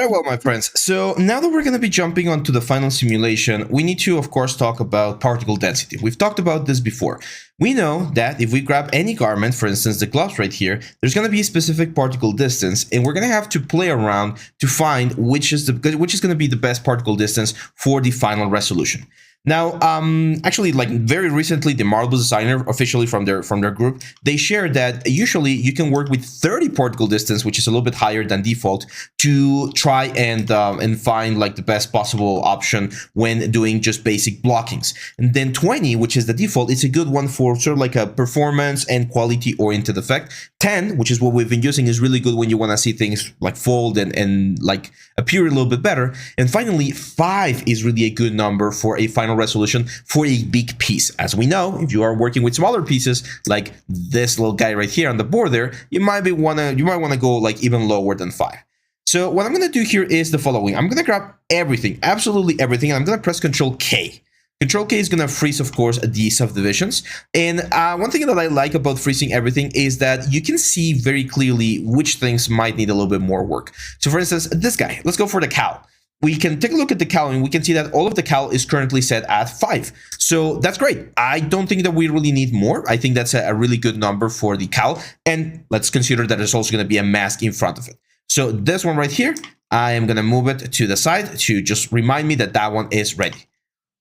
Very well, my friends. So now that we're going to be jumping onto the final simulation, we need to, of course, talk about particle density. We've talked about this before. We know that if we grab any garment, for instance, the gloves right here, there's going to be a specific particle distance, and we're going to have to play around to find which is going to be the best particle distance for the final resolution. Now, actually, like very recently, the Marble Designer, officially from their group, they shared that usually you can work with 30 particle distance, which is a little bit higher than default, to try and find like the best possible option when doing just basic blockings. And then 20, which is the default, it's a good one for sort of like a performance and quality oriented effect. 10, which is what we've been using, is really good when you want to see things like fold and like appear a little bit better. And finally, 5 is really a good number for a final resolution for a big piece. As we know, if you are working with smaller pieces like this little guy right here on the board there, you might want to go like even lower than 5. So what I'm going to do here is the following. I'm going to grab everything, absolutely everything, and I'm going to press Control K. Control K is going to freeze, of course, the subdivisions. And one thing that I like about freezing everything is that you can see very clearly which things might need a little bit more work. So for instance, this guy, let's go for the cowl. We can take a look at the cowl and we can see that all of the cowl is currently set at 5. So that's great. I don't think that we really need more. I think that's a really good number for the cowl. And let's consider that there's also going to be a mask in front of it. So this one right here, I am going to move it to the side to just remind me that that one is ready.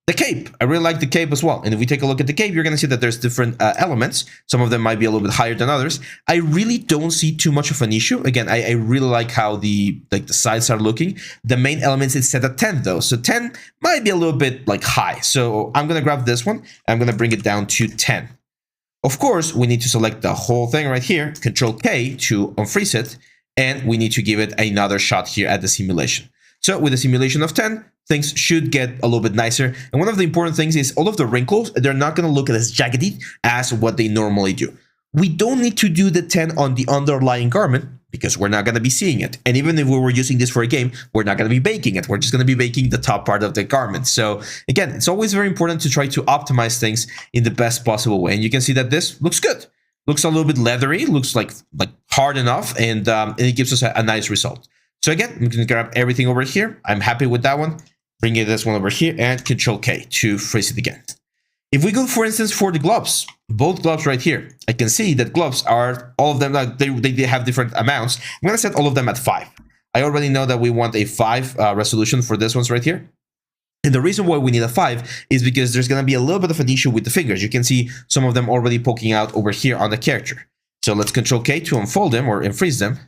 The cape, I really like the cape as well. And if we take a look at the cape, you're going to see that there's different elements. Some of them might be a little bit higher than others. I really don't see too much of an issue. Again, I really like how the sides are looking. The main elements is set at 10 though. So 10 might be a little bit like high. So I'm going to grab this one. I'm going to bring it down to 10. Of course, we need to select the whole thing right here. Control K to unfreeze it. And we need to give it another shot here at the simulation. So with a simulation of 10, things should get a little bit nicer. And one of the important things is all of the wrinkles, they're not going to look as jaggedy as what they normally do. We don't need to do the 10 on the underlying garment because we're not going to be seeing it. And even if we were using this for a game, we're not going to be baking it. We're just going to be baking the top part of the garment. So again, it's always very important to try to optimize things in the best possible way. And you can see that this looks good. Looks a little bit leathery, looks like hard enough, and it gives us a nice result. So again, I'm going to grab everything over here. I'm happy with that one. Bring this one over here and Control K to freeze it again. If we go, for instance, for the gloves, both gloves right here, I can see that gloves are, all of them, they have different amounts. I'm going to set all of them at 5. I already know that we want a 5 resolution for this ones right here. And the reason why we need a 5 is because there's going to be a little bit of an issue with the fingers. You can see some of them already poking out over here on the character. So let's Control K to unfold them or unfreeze them.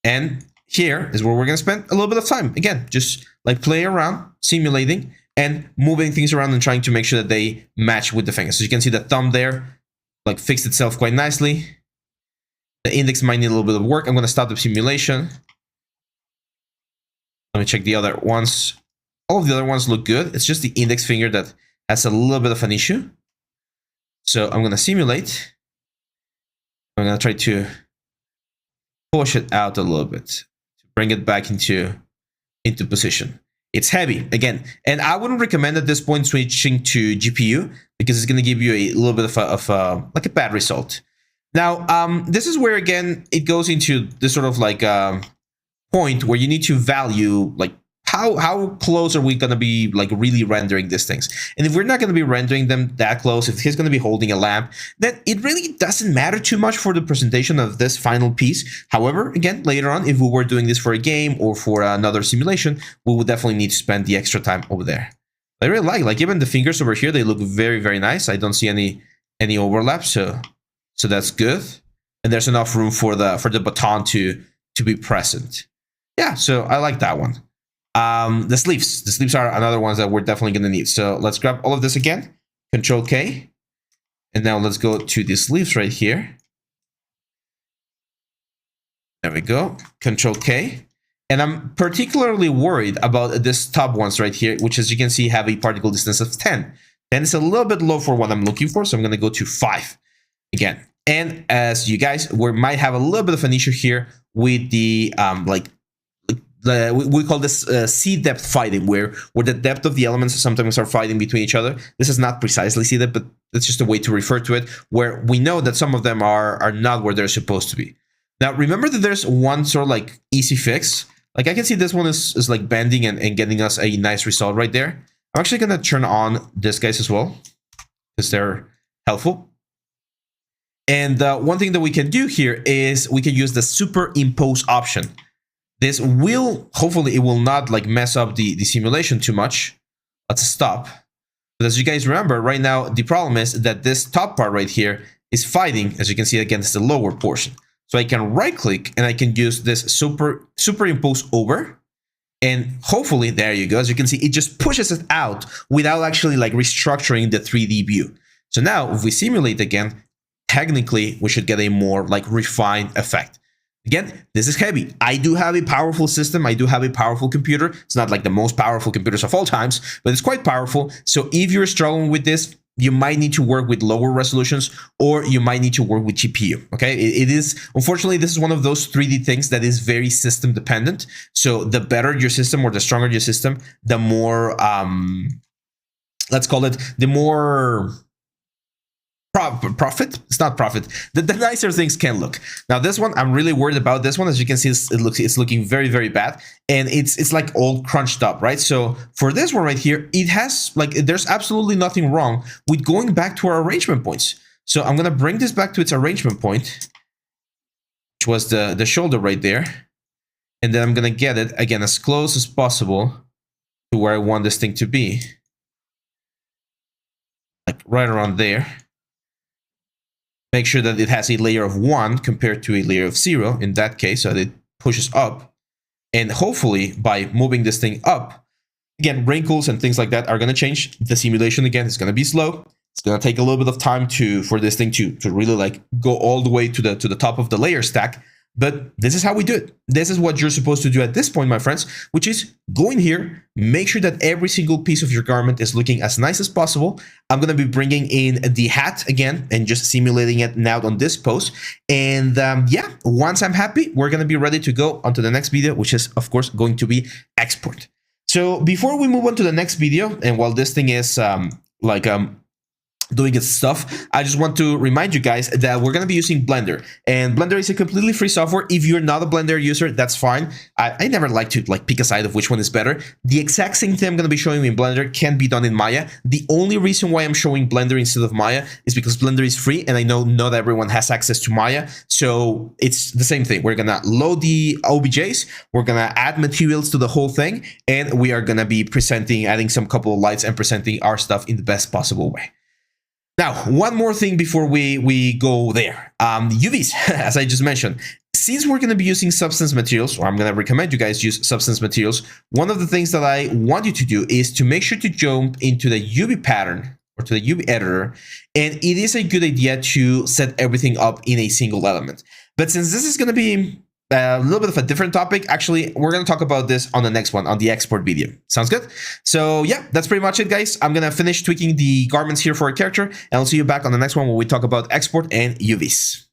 And here is where we're going to spend a little bit of time. Again, just like playing around, simulating, and moving things around and trying to make sure that they match with the fingers. So you can see the thumb there, like fixed itself quite nicely. The index might need a little bit of work. I'm going to stop the simulation. Let me check the other ones. All of the other ones look good. It's just the index finger that has a little bit of an issue. So I'm going to simulate. I'm going to try to push it out a little bit to bring it back into position. It's heavy again, and I wouldn't recommend at this point switching to GPU because it's going to give you a little bit of like a bad result. Now, this is where again it goes into this sort of like point where you need to value like how close are we going to be like really rendering these things. And if we're not going to be rendering them that close, if he's going to be holding a lamp, then it really doesn't matter too much for the presentation of this final piece. However, again, later on, if we were doing this for a game or for another simulation, we would definitely need to spend the extra time over there. I really like even the fingers over here, they look very, very nice. I don't see any overlap, so that's good. And there's enough room for the baton to be present. Yeah, so I like that one. The sleeves are another ones that we're definitely going to need. So let's grab all of this again, Control K, and now let's go to the sleeves right here. There we go, Control K. And I'm particularly worried about this top ones right here, which as you can see have a particle distance of 10. 10 is a little bit low for what I'm looking for, so I'm going to go to 5 again. And as you guys, we might have a little bit of an issue here with the we call this sea depth fighting, where the depth of the elements sometimes are fighting between each other. This is not precisely sea depth, but that's just a way to refer to it, where we know that some of them are not where they're supposed to be. Now, remember that there's one sort of like easy fix. Like I can see this one is like bending and getting us a nice result right there. I'm actually going to turn on this guys as well because they're helpful. And one thing that we can do here is we can use the superimpose option. This will, hopefully it will not like mess up the simulation too much. Let's stop. But as you guys remember, right now, the problem is that this top part right here is fighting, as you can see, against the lower portion. So I can right click and I can use this superimpose over. And hopefully, there you go. As you can see, it just pushes it out without actually like restructuring the 3D view. So now if we simulate again, technically we should get a more like refined effect. Again, this is heavy. I do have a powerful system. I do have a powerful computer. It's not like the most powerful computers of all times, but it's quite powerful. So if you're struggling with this, you might need to work with lower resolutions or you might need to work with GPU. Okay, it is, unfortunately, this is one of those 3D things that is very system dependent. So the better your system or the stronger your system, the more, let's call it, the more profit. It's not profit. The nicer things can look. Now this one, I'm really worried about this one. As you can see, it's looking very, very bad, and it's like all crunched up, right? So for this one right here, it has like there's absolutely nothing wrong with going back to our arrangement points. So I'm gonna bring this back to its arrangement point, which was the shoulder right there, and then I'm gonna get it again as close as possible to where I want this thing to be, like right around there. Make sure that it has a layer of 1 compared to a layer of 0 in that case, so that it pushes up. And hopefully by moving this thing up, again, wrinkles and things like that are going to change. The simulation, again, is going to be slow. It's going to take a little bit of time for this thing to really like go all the way to the top of the layer stack. But this is how we do it. This is what you're supposed to do at this point, my friends, which is go in here, make sure that every single piece of your garment is looking as nice as possible. I'm going to be bringing in the hat again and just simulating it now on this pose. And yeah, once I'm happy, we're going to be ready to go on to the next video, which is, of course, going to be export. So before we move on to the next video, and while this thing is doing its stuff, I just want to remind you guys that we're going to be using Blender, and Blender is a completely free software. If you're not a Blender user, that's fine. I never like to like pick a side of which one is better. The exact same thing I'm going to be showing you in Blender can be done in Maya. The only reason why I'm showing Blender instead of Maya is because Blender is free, and I know not everyone has access to Maya, so it's the same thing. We're going to load the OBJs, we're going to add materials to the whole thing, and we are going to be adding some couple of lights and presenting our stuff in the best possible way. Now, one more thing before we go there. UVs, as I just mentioned, since we're going to be using substance materials, or I'm going to recommend you guys use substance materials, one of the things that I want you to do is to make sure to jump into the UV pattern or to the UV editor, and it is a good idea to set everything up in a single element. But since this is going to be a little bit of a different topic, actually, we're going to talk about this on the next one, on the export video. Sounds good? So yeah, that's pretty much it, guys. I'm going to finish tweaking the garments here for our character, and I'll see you back on the next one where we talk about export and UVs.